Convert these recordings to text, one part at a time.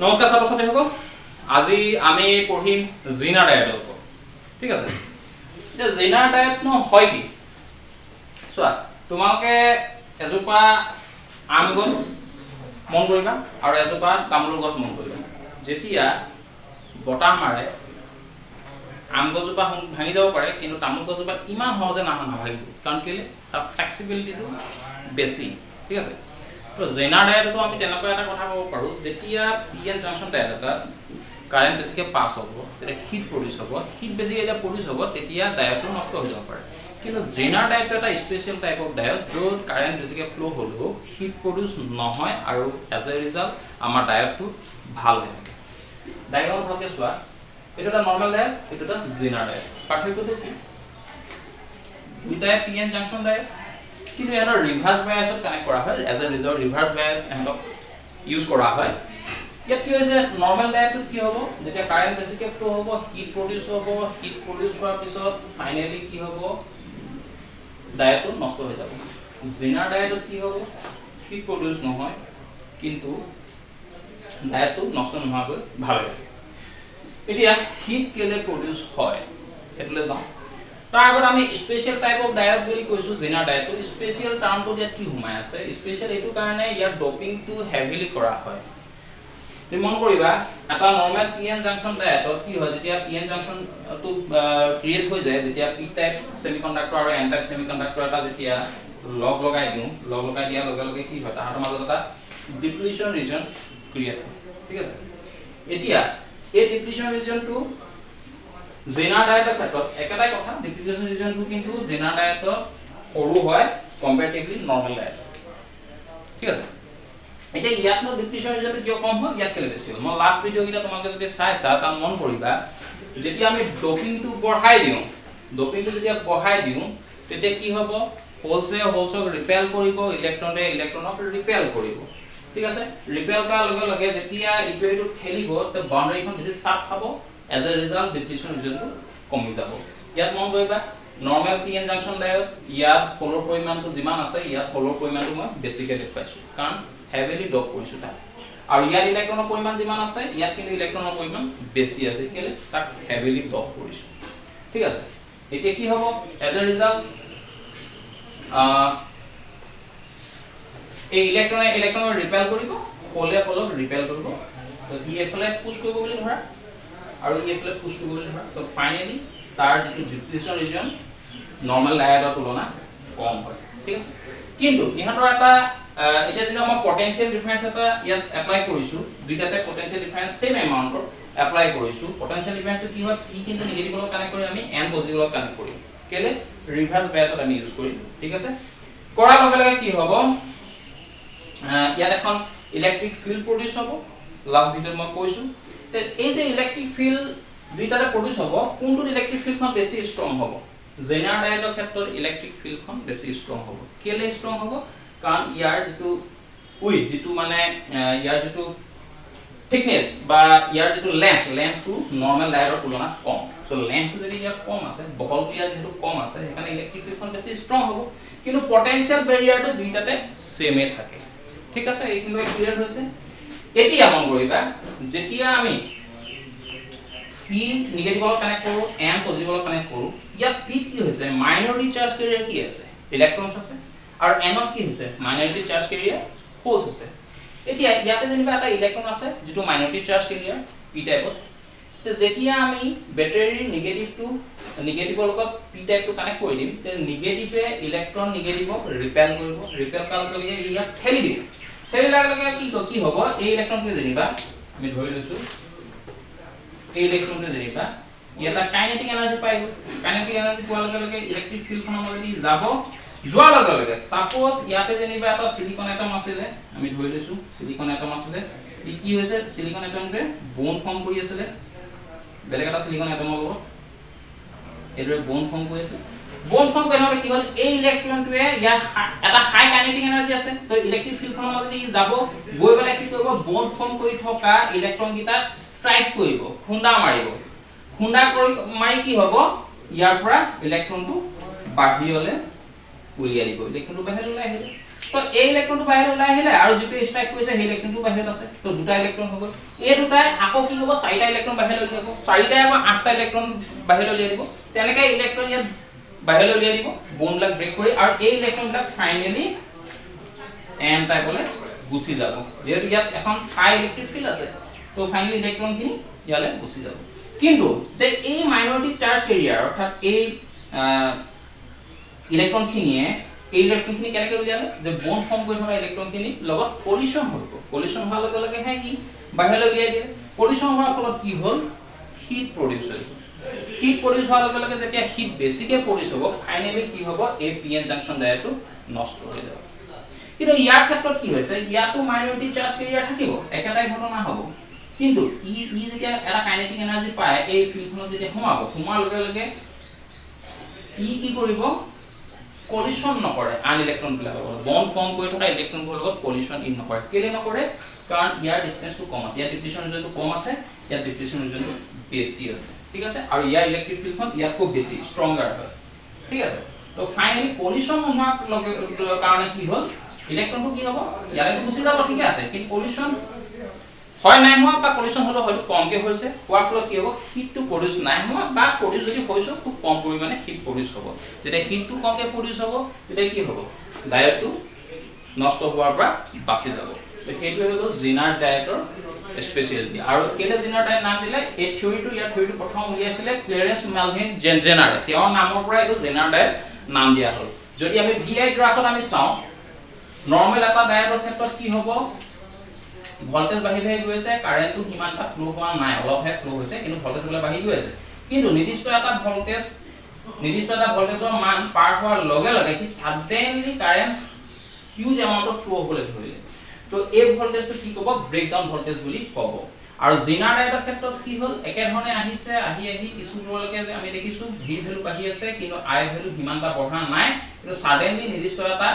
নমস্কাৰ ছাত্ৰ ছাত্ৰীসকল আজি আমি পঢ়িম জিনাৰ ডায়েটৰ ওপৰত ঠিক আছে যে জিনাৰ ডায়েট ন হয় কি চোৱা তোমালোকে এজোপা আম গছ মন কৰিবা আৰু এজোপা তামোলৰ গছ মন কৰিবা যেতিয়া বতাহ মাৰে আম গছজোপা ভাঙি যাব পাৰে কিন্তু তামোল গছজোপা ইমান সহজে নাভাঙিব কাৰণ কেলে তাৰ ফ্লেক্সিবিলিটিটো বেছি ঠিক আছে তো জিনাৰ ডায়েটটো আমি তেনেকুৱা এটা কথা ক'ব পাৰোঁ যেতিয়া পিএন জংচন ডায়েট এটা কাৰেণ্ট বেছিকৈ পাছ হ'ব তেতিয়া হিট প্ৰডিউচ হ'ব হিট বেছিকৈ যেতিয়া প্ৰডিউচ হ'ব তেতিয়া ডায়েটটো নষ্ট হৈ যাব পাৰে কিন্তু জিনাৰ ডায়েটটো এটা স্পেচিয়েল টাইপ অফ ডায়েট য'ত কাৰেণ্ট বেছিকৈ ফ্ল' হ'লেও হিট প্ৰডিউচ নহয় আৰু এজ এ ৰিজাল্ট আমাৰ ডায়েটটো ভাল হৈ থাকে ডায়েটত ভালকৈ চোৱা এইটো এটা নৰ্মেল ডায়েট এইটো এটা জিনাৰ ডায়েট পাৰ্থক্যটো কি দুইটাই পিএন জংচন ডায়েট কিন্তু ইয়াৰ ৰিভাৰ্স বায়াছত কানেক্ট কৰা হয় as a result reverse bias এহঁতক ইউজ কৰা হয় ইয়াত কি হৈছে নৰ্মেল ডায়েটত কি হ'ব যেতিয়া কাৰেণ্ট বেছিকৈ ফ্ল' হ'ব হিট প্ৰডিউচ হোৱাৰ পিছত ফাইনেলি কি হ'ব ডায়েটটো নষ্ট হৈ যাব জিনাৰ ডায়েটত কি হ'ব হিট প্ৰডিউচ নহয় কিন্তু ডায়েটটো নষ্ট নোহোৱাকৈ ভাল হৈ থাকে এতিয়া হিট কেলে প্ৰডিউচ হয় সেইটোলৈ যাওঁ তাৰ আগত আমি স্পেচিয়েল টাইপ অফ ডায়েট বুলি কৈছোঁ জিনাৰ ডায়েটটো স্পেচিয়েল টাৰ্মটো ইয়াত কি সোমাই আছে স্পেচিয়েল এইটো কাৰণে ইয়াৰ ডপিংটো হেভিলি কৰা হয় তুমি মন কৰিবা এটা নৰ্মেল পিএন জংচন ডায়েটত কি হয় যেতিয়া পিএন জংচনটো ক্ৰিয়েট হৈ যায় যেতিয়া পি টাইপ সেমিকণ্ডাক্টৰ আৰু এন টাইপ সেমিকণ্ডাক্টৰ এটা যেতিয়া লগ লগাই দিয়াৰ লগে লগে কি হয় তাহাঁতৰ মাজত এটা ডিপ্লিশ্যন ৰিজন ক্ৰিয়েট হয় ঠিক আছে এতিয়া এই ডিপ্লিশ্যন ৰিজনটো জিনাৰ ডায়েটৰ ক্ষেত্ৰত একেটাই কথা ডিপ্লিশ্যন ৰিজনটো কিন্তু জিনাৰ ডায়েটত সৰু হয় কম্পেৰেটিভলি নৰ্মেল ডায়েট ঠিক আছে এতিয়া ইয়াত নো ডিপ্লিশ্যন ৰিজনটো কিয় কম হয় ইয়াত কেলে বেছি হ'ল মই লাষ্ট ভিডিঅ' কেইটা তোমালোকে যদি চাইছা তাৰ মন কৰিবা যেতিয়া আমি ডপিংটো বঢ়াই দিওঁ তেতিয়া কি হ'ব হোলছক ৰিপেল কৰিব ইলেক্ট্ৰনক ৰিপেল কৰিব ঠিক আছে ৰিপেল কৰাৰ লগে লগে যেতিয়া ইকুৱেটো খেলিব তে বাউণ্ডাৰীখন বেছি চাপ খাব এজ এ ৰিজাল্ট ডিপ্লিশ্যন ৰিজনটো কমি যাব ইয়াত মন কৰিবা নৰ্মেল পিএন জংচন ডায়েট ইয়াত ফলৰ পৰিমাণটো যিমান আছে ইয়াত ফলৰ পৰিমাণটো মই বেছিকৈ দেখুৱাইছোঁ কাৰণ হেভিলি ডপ কৰিছোঁ তাক আৰু ইয়াত ইলেক্ট্ৰনৰ পৰিমাণ যিমান আছে ইয়াত কিন্তু ইলেক্ট্ৰনৰ পৰিমাণ বেছি আছে কেলে তাক হেভিলি ডপ কৰিছোঁ ঠিক আছে এতিয়া কি হ'ব এজ এ ৰিজাল্ট এই ইলেক্ট্ৰনৰ ৰিপেল কৰিব ফলক ৰিপেল কৰিব তো ই এফালে পুশ কৰিব বুলি ধৰা আৰু ই এফালে পুশ কৰিব বুলি ধৰা তো ফাইনেলি তাৰ যিটো ডিপ্লিশ্যন ৰিজন নৰ্মেল ডায়েটৰ তুলনা কম হয় ঠিক আছে কিন্তু ইহঁতৰ এটা এটা যেন মই পটেনশিয়াল ডিফাৰেন্স এটা ইয়াত এপ্লাই কৰিছো দুইটাতে পটেনশিয়াল ডিফাৰেন্স সেম এমাউন্টৰ এপ্লাই কৰিছো পটেনশিয়াল ডিফাৰেন্সটো কি হয় পি কিন্তু নেগেটিভ লগত কানেক্ট কৰি আমি এন পজিটিভ লগত কানেক্ট কৰিম কেলে ৰিভাৰ্স বায়াসত আমি ইউজ কৰিম ঠিক আছে কৰাৰ লগে লগে কি হ'ব ইয়াত এখন ইলেক্ট্ৰিক ফিল্ড প্ৰডিউচ হ'ব লাষ্ট ভিডিঅ'ত মই কৈছো তে এই যে ইলেক্ট্ৰিক ফিল্ড দুইটাতে প্ৰডিউচ হ'ব কোনটো ইলেক্ট্ৰিক ফিল্ডখন বেছি ষ্ট্ৰং হ'ব জিনাৰ ডায়েটৰ ক্ষেত্ৰত ইলেক্ট্ৰিক ফিল্ডখন বেছি ষ্ট্ৰং হ'ব কেলে ষ্ট্ৰং হ'ব কাৰণ ইয়াৰ যিটো মানে ইয়াৰ যিটো থিকনেস বা ইয়াৰ যিটো লেন্থটো নৰ্মেল ডায়েটৰ তুলনাত কম তো লেন্থটো যদি ইয়াৰ কম আছে বহলটো ইয়াৰ যিটো কম আছে সেইকাৰণে ইলেক্ট্ৰিক ফিল্ডখন বেছি ষ্ট্ৰং হ'ব কিন্তু পটেনশিয়াল বেৰিয়াৰটো দুইটাতে সেমে থাকে ঠিক আছে এইখিনি ক্লিয়াৰ হৈছে এতিয়া মন কৰিবা যেতিয়া আমি পি নেগেটিভ লগত কানেক্ট কৰো এন পজিটিভ লগত কানেক্ট কৰো ইয়াত পি কি হৈছে মাইনৰিটি চাৰ্জ কেৰিয়াৰ কি আছে ইলেক্ট্ৰনছ আছে আৰু এনত কি হৈছে মাইনৰিটি চাৰ্জ কেৰিয়াৰ হোলছ আছে এতিয়া ইয়াতে যেনিবা এটা ইলেক্ট্ৰন আছে যেটো মাইনৰিটি চাৰ্জ কেৰিয়াৰ পি টাইপত তে যেতিয়া আমি বেটাৰীৰ নেগেটিভৰ লগত পি টাইপটো কানেক্ট কৰি দিম তে নেগেটিভে ইলেক্ট্ৰন নেগেটিভক ৰিপেল কৰিব ৰিপেল কৰাৰ লগে লগে ইয়াক ঠেলি দিব ঠেলি লগে কি হ'ব এই ইলেক্ট্ৰনটো যেনিবা আমি ধৰি লৈছো এই ইলেক্ট্ৰনটো যেনিবা এটা কাইনেটিক এনাৰ্জি পাই গ'ল কাইনেটিক এনাৰ্জি পোৱাৰ লগে লগে ইলেক্ট্ৰিক ফিল্ডখনৰ মাজেদি যোৱাৰ লগে লগে সাপোজ ইয়াতে যেনিবা এটা সিলিকন এটম আছিলে আমি ধৰি লৈছো সিলিকন এটম আছিলে ই কি হৈছে সিলিকন এটমটোৱে বন্ড ফৰ্ম কৰি আছিলে বেলেগ এটা সিলিকন এটমৰ লগত এটোৱে বন্ড ফৰ্ম কৰি আছে বন্ড ফৰ্ম কৰিলে কি হ'ল এই ইলেক্ট্ৰনটোৱে ইয়াৰ এটা হাই কাইনেটিক এনাৰ্জি আছে তো ইলেক্ট্ৰিক ফিল্ডখনৰ মাজেদি যাব গৈ পেলাই কি কৰিব বন্ড ফৰ্ম কৰি থকা ইলেক্ট্ৰন কিটা ষ্ট্ৰাইক কৰিব খুন্দা মাৰি কি হ'ব ইয়াৰ পৰা ইলেক্ট্ৰনটো বাহিৰলৈ উলিয়াই দিব ইলেক্ট্ৰনটো বাহিৰলৈ আহিলে তো এই ইলেক্ট্ৰনটো বাহিৰলৈ ওলাই আহিলে আৰু যেটো ষ্ট্ৰাইক কৰিছে সেই ইলেক্ট্ৰনটো বাহিৰত আছে তো দুটা ইলেক্ট্ৰন হৈ গ'ল এই দুটাই আকৌ কি হ'ব চাৰিটা ইলেক্ট্ৰন বাহিৰলৈ উলিয়াব চাৰিটাই আকৌ আঠটা ইলেক্ট্ৰন বাহিৰলৈ উলিয়াই দিব তেনেকৈ ইলেক্ট্ৰন ইয়াত বাহিৰলৈ উলিয়াই দিব বন্ডবিলাক ব্ৰেক কৰি আৰু এই ইলেক্ট্ৰনবিলাক ফাইনালি এন টাইপলৈ গুচি যাব যেহেতু ইয়াত এখন হাই ইলেক্ট্ৰিক ফিল্ড আছে তো ফাইনালি ইলেক্ট্ৰনখিনি ইয়ালৈ গুচি যাব কিন্তু যে এই মাইনৰিটি চাৰ্জ কেৰিয়াৰ অৰ্থাৎ এই ইলেক্ট্ৰনখিনিয়ে এই ইলেক্ট্ৰনখিনি কেনেকৈ উলিয়ালে যে বন্ড ফৰ্ম কৰি থকা ইলেক্ট্ৰনখিনি লগত কলিশ্যন হ'ব কলিশ্যন হোৱাৰ লগে লগে হে কি বাহিৰলৈ উলিয়াই দিয়ে কলিশ্যন হোৱাৰ ফলত কি হ'ল হিট প্ৰডিউচ হয় হিট প্ৰডিউচ হোৱাৰ লগে লগে যেতিয়া হিট বেছিকৈ প্ৰডিউচ হ'ব ফাইনেলি কি হ'ব এই পিএন জাংচন ডায়াটো নষ্ট হৈ যাব কিন্তু ইয়াৰ ক্ষেত্ৰত কি হৈছে ইয়াতো মাইনৰিটি চাৰ্জ কেৰিয়াৰ থাকিব একেটাই ঘটনা হ'ব কিন্তু ই যেতিয়া এটা কাইনেটিক এনাৰ্জি পায় এই ফিল্ডখনত যেতিয়া সোমাৱাৰ লগে লগে ই কি কৰিব কলিশ্যন নকৰে আন ইলেক্ট্ৰনবিলাকৰ লগত বন্ড ফৰ্ম কৰি থকা ইলেক্ট্ৰনবোৰৰ লগত কলিশ্যন ই নকৰে কেলে নকৰে কাৰণ ইয়াৰ ডিসটেন্সটো কম আছে ইয়াৰ ডিপ্লিশ্যন ৰিজনটো কম আছে ইয়াৰ ডিপ্লিশ্যন ৰিজনটো বেছি আছে ঠিক আছে আৰু ইয়াৰ ইলেক্ট্ৰিক ফিল্ডখন ইয়াতকৈ বেছি ষ্ট্ৰংগাৰ হয় ঠিক আছে তো ফাইনালি কলিশ্যন নোহোৱাৰ কাৰণে কি হ'ল ইলেক্ট্ৰনটো কি হ'ব ইয়ালৈকে গুচি যাব ঠিক আছে কিন্তু কলিশ্যন হয় নাই হোৱা বা কলিশ্যন হলো হয়তো কমকে হৈছে হোৱাৰ ফলত কি হ'ব হিটটো প্ৰডিউচ নাই হোৱা বা প্ৰডিউচ যদি হৈছে খুব কম পৰিমাণে হিট প্ৰডিউচ হ'ব যেতিয়া হিটটো কমকে প্ৰডিউচ হ'ব তেতিয়া কি হ'ব ডায়োডটো নষ্ট হোৱাৰ পৰা বাচি যাব তো সেইটো হৈ গ'ল জিনাৰ ডায়োডৰ স্পেচিয়েলিটি আৰু কেলে জিনাৰ ডায়োড নাম দিলে এই থিওৰিটো ইয়াৰ থিওৰিটো প্ৰথম উলিয়াইছিলে ক্লেৰেন্স মেলভিন জেনাৰে তেওঁৰ নামৰ পৰা এইটো জিনাৰ ডায়োড নাম দিয়া হ'ল যদি আমি ভিআই গ্ৰাফত আমি চাওঁ নৰ্মেল এটা ডায়োডৰ ক্ষেত্ৰত কি হ'ব ভোল্টেজ বাঢ়ি গৈ আছে কাৰেন্টটো কিমানটা ফ্লো হোৱা নাই অলপহে ফ্লো হৈছে কিন্তু ভোল্টেজ গুলা বাঢ়ি গৈ আছে কিন্তু নিৰ্দিষ্ট এটা ভোল্টেজৰ মান পাৰ হোৱাৰ লগে লগে কি suddenly current huge amount of flow হ'বলৈ ধৰিলে তো এই ভোল্টেজটো কি ক'ব ব্ৰেকডাউন ভোল্টেজ বুলি ক'ব আৰু জিনাৰ ডায়োডৰ ক্ষেত্ৰত কি হ'ল একে ধৰণে আহিছে আহি কিছু দূৰলৈকে যে আমি দেখিছো ভি ভ্যালু বাঢ়ি আছে কিন্তু আই ভ্যালু কিমানটা বঢ়া নাই কিন্তু সাডেনলি নিৰ্দিষ্ট এটা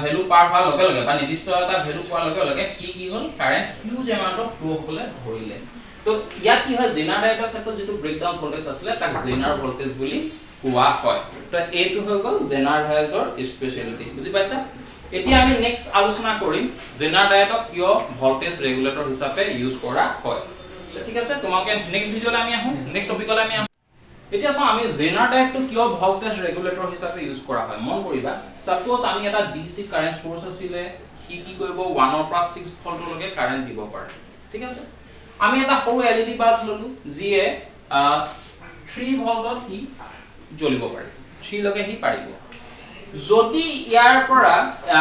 ভ্যালু পাৰ হোৱাৰ লগে লগে বা নিৰ্দিষ্ট এটা ভ্যালু পোৱাৰ লগে লগে কি হ'ল current huge amount of flow হ'বলৈ ধৰিলে তো ইয়াত কি হয় জিনাৰ ডায়োডৰ ক্ষেত্ৰত যেটো ব্ৰেকডাউন ভোল্টেজ আছিলে তাক জিনাৰ ভোল্টেজ বুলি কোৱা হয় তো এইটো হৈ গ'ল জিনাৰ ডায়োডৰ স্পেচিয়েলিটি বুজি পাইছা এতিয়া আমি নেক্সট আলোচনা কৰিম জিনাৰ ডায়োডক কিয় ভোল্টেজ ৰেগুলেটৰ হিচাপে ইউজ কৰা হয় ঠিক আছে তোমাকে নেক্সট ভিডিঅ'লৈ আমি আহো নেক্সট টপিকলৈ আমি এতিয়া চাও আমি জিনাৰ ডায়োডটো কিয় ভোল্টেজ ৰেগুলেটৰ হিচাপে ইউজ কৰা হয় মন কৰিবা সাপোজ আমি এটা ডিসি কাৰেন্ট সোৰ্স আছিলে কি কৰিব 1 ৰ পৰা 6 ভোল্টলৈকে কাৰেন্ট দিব পাৰে ঠিক আছে আমি এটা সৰু এলইডি বাল্ব ললো যিয়ে 3 ভোল্টত কি জ্বলিব পাৰে 3 লগে হি পাৰিব যদি ইয়াৰ পৰা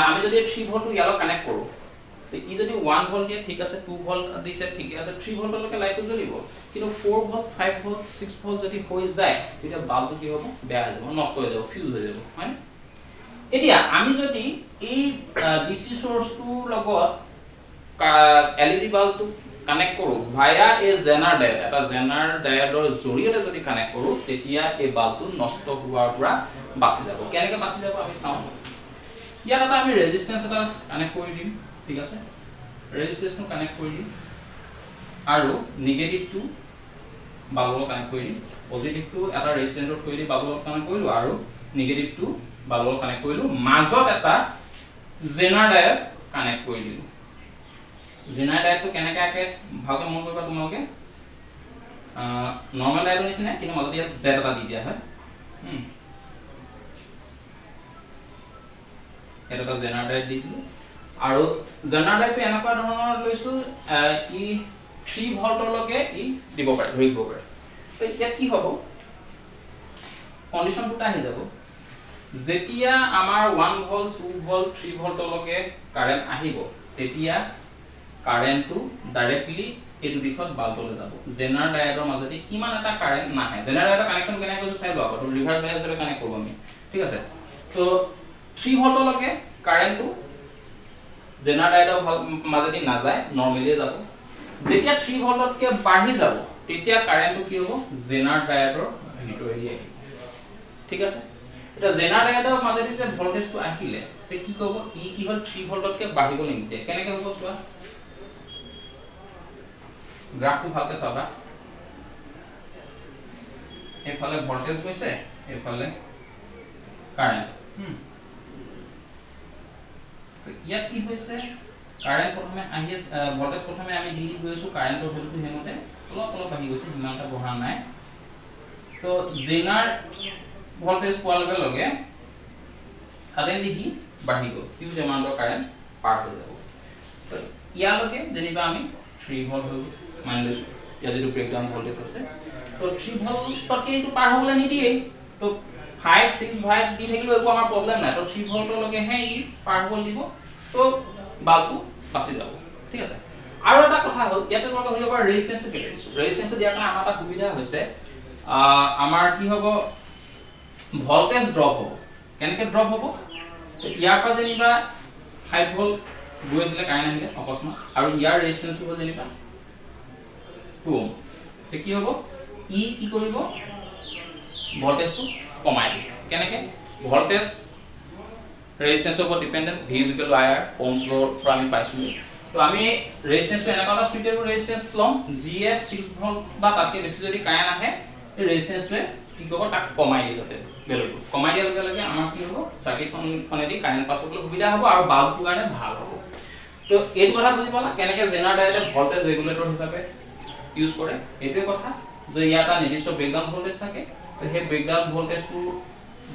আমি যদি 3 ভোল্ট ইয়ালৈ কানেক্ট কৰো তে ই যদি 1 ভোল্ট দিয়ে ঠিক আছে 2 ভোল্ট দিছে ঠিক আছে 3 ভোল্টলৈকে লাইটটো জ্বলিব কিন্তু 4 ভোল্ট 5 ভোল্ট 6 ভোল্ট যদি হৈ যায় তেতিয়া বাল্বটো কি হ'ব বেয়া হৈ যাব নষ্ট হৈ যাব ফিউজ হৈ যাব হয় এতিয়া আমি যদি এই ডিসি সোৰ্সটোৰ লগত এলইডি বাল্বটো কানেক্ট কৰো ভায়া এই জেনাৰ ডায়োড এটা জেনাৰ ডায়োডৰ জৰিয়তে যদি কানেক্ট কৰো তেতিয়া এই বাল্বটো নষ্ট হোৱাৰ পৰা বাচি যাব কেনেকৈ বাচি যাব আমি চাওঁ ইয়াত এটা আমি ৰেজিস্ট্যান্স এটা কানেক্ট কৰি দিম ঠিক আছে ৰেজিস্ট্যান্সটো কানেক্ট কৰি দিম আৰু নেগেটিভটো বাল্বত কানেক্ট কৰি দিম পজিটিভটো এটা ৰেজিস্ট্যান্সত থৈ দি বাল্বত কানেক্ট কৰিলো আৰু নেগেটিভটো বাল্বত কানেক্ট কৰিলো মাজত এটা জেনাৰ ডায়োড কানেক্ট কৰি দিলো জিনাৰ ডায়োডটো কেনেকৈ আকে ভালকৈ মন কৰিবা তোমালোকে নৰ্মেল ডায়োডৰ নিচিনা কিন্তু মাজত ইয়াত জেড এটা দি দিয়া হয় এটা জেনাৰ ডায়োড দি দিলো আৰু জেনাৰ ডায়োডটো এনেকুৱা ধৰণৰ লৈছো ই 3 ভোল্টলৈকে ই দিব পাৰে ধৰিব পাৰে তো ইয়াত কি হ'ব কন্ডিশন দুটা আহি যাব যেতিয়া আমাৰ 1 ভোল্ট 2 ভোল্ট 3 ভোল্টলৈকে কাৰেন্ট আহিব তেতিয়া কাৰেন্টটো ডাইৰেক্টলি এই দিশত বাল্বলৈ যাব জেনাৰ ডায়োডৰ মাজতে কিমান এটা কাৰেন্ট নাহে জেনাৰ ডায়োডৰ কানেকশন কেনে কৈছো চাই লোৱা তো ৰিভাৰ্স বায়াসৰে কানেক্ট কৰিব আমি ঠিক আছে তো 3 ভোল্টলৈকে কাৰেন্টটো জেনাৰ ডায়োডৰ মাজতে নাযায় নৰমালি যাব যেতিয়া 3 ভোল্টতকে বাঢ়ি যাব তেতিয়া কাৰেন্টটো কি হ'ব জেনাৰ ডায়োডৰ ভিতৰলৈ আহিব ঠিক আছে এটা জেনাৰ ডায়োডৰ মাজতে যে ভোল্টেজটো আহিলে তে কি ক'ব ই কি হ'ল 3 ভোল্টতকে বাঢ়িব নিদিয়ে কেনেকৈ হ'ব চোৱা গ্ৰাফটো ভালকৈ চাবা এফালে ভোল্টেজ গৈছে এফালে কাৰেন্ট তো ইয়াত কি হৈছে কাৰেন্ট প্ৰথমে আহি ভোল্টেজ প্ৰথমে আমি ডিগ্ৰি গৈছো কাৰেন্টৰ ভ্যালুটো হেমতে অলপ বাঢ়ি গৈছে ইমানটা বঢ়া নাই তো জেনাৰ ভোল্টেজ পোৱাৰ লগে suddenly হি বাঢ়ি গ'ল হিউজ এমাউন্টৰ কাৰেন্ট পাৰ হৈ যাব তো ইয়ালৈকে যেনিবা আমি 3 ভোল্ট হৈ মানি লৈছো ইয়াত যেটো ব্ৰেকডাউন ভোল্টেজ আছে তো 3 ভোল্টতকে এইটো পাৰ হ'বলৈ নিদিয়ে তো 5 6 ভোল্ট দি থাকিলেও একো আমাৰ প্ৰবলেম নাই তো 3 ভোল্টলৈকে হে ই পাৰ হ'ব দিব তো বাল্বটো বাছি যাব ঠিক আছে আৰু এটা কথা হ'ল ইয়াতে তোমাক হৈ যাব ৰেজিস্ট্যান্সটো কেলে দিছো ৰেজিস্ট্যান্সটো দিয়াৰ কাৰণে আমাৰ এটা সুবিধা হৈছে আমাৰ কি হ'ব ভোল্টেজ ড্ৰপ হ'ব কেনেকৈ ড্ৰপ হ'ব ইয়াৰ পৰা যেনিবা 5 ভোল্ট গৈছিলে কাৰেন্ট আহিলে অকস্মাত আৰু ইয়াৰ ৰেজিস্ট্যান্সটো হ'ল যেনিবা 2 ওহম তে কি হ'ব ই কি কৰিব ভোল্টেজটো কমাই দিব কেনেকৈ ভোল্টেজ ৰেজিস্ট্যান্সৰ ওপৰত dependent v = IR ohms law পৰা আমি পাইছো তো আমি ৰেজিস্ট্যান্সটো এনেকুৱা এটা সুইটেবল ৰেজিস্ট্যান্স লম GS 6 ভোল্ট বা তাতকৈ বেছি যদি কাৰেন্ট আহে এই ৰেজিস্ট্যান্সটোৱে কি কৰিব তাক কমাই দিয়ে যাতে ভ্যালুটো কমাই দিয়াৰ লগে লগে আমাৰ কি হ'ব সাৰ্কিটখনেদি কাৰেন্ট পাছ কৰিবলৈ সুবিধা হ'ব আৰু বাল্বটোৰ কাৰণে ভাল হ'ব তো এইটো কথা বুজি পালা কেনেকৈ জেনাৰেটৰে ভোল্টেজ ৰেগুলেটৰ হিচাপে ইউজ কৰে এইটোৱে কথা যে ইয়াত এটা নিৰ্দিষ্ট ব্ৰেকডাউন ভোল্টেজ থাকে তো সেই ব্ৰেকডাউন ভোল্টেজটো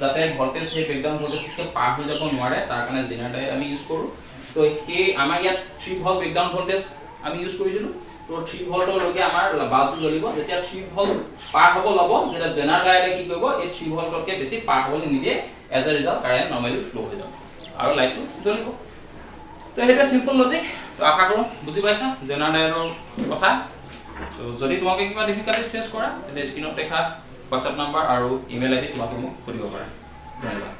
যাতে ভোল্টেজ সেই ব্ৰেকডাউন ভোল্টেজকে পাৰ হৈ যাব নোৱাৰে তাৰ কাৰণে জেনাৰেটৰ আমি ইউজ কৰো তো এই আমাৰ ইয়াত 3 ভোল্ট ব্ৰেকডাউন ভোল্টেজ আমি ইউজ কৰিছিলো তো 3 ভোল্টলৈকে আমাৰ বাল্বটো জ্বলিব যেতিয়া 3 ভোল্ট পাৰ হ'ব ল'ব যেতিয়া জেনাৰেটৰে কি কৰিব এই 3 ভোল্টতকৈ বেছি পাৰ হ'বলৈ নিদিয়ে as a result current normally flow হৈ যাব আৰু লাইটটো জ্বলিব তো এটা সিম্পল লজিক তো আশা কৰো বুজি পাইছা জেনাৰেটৰৰ কথা তো যদি তোমাকে কিবা ডিফিকাল্টিজ ফেস কৰা তেন্তে স্ক্ৰিনত দেখা WhatsApp নাম্বাৰ আৰু ইমেইল আইডি তোমাকে মোক সুধিব পাৰা ধন্যবাদ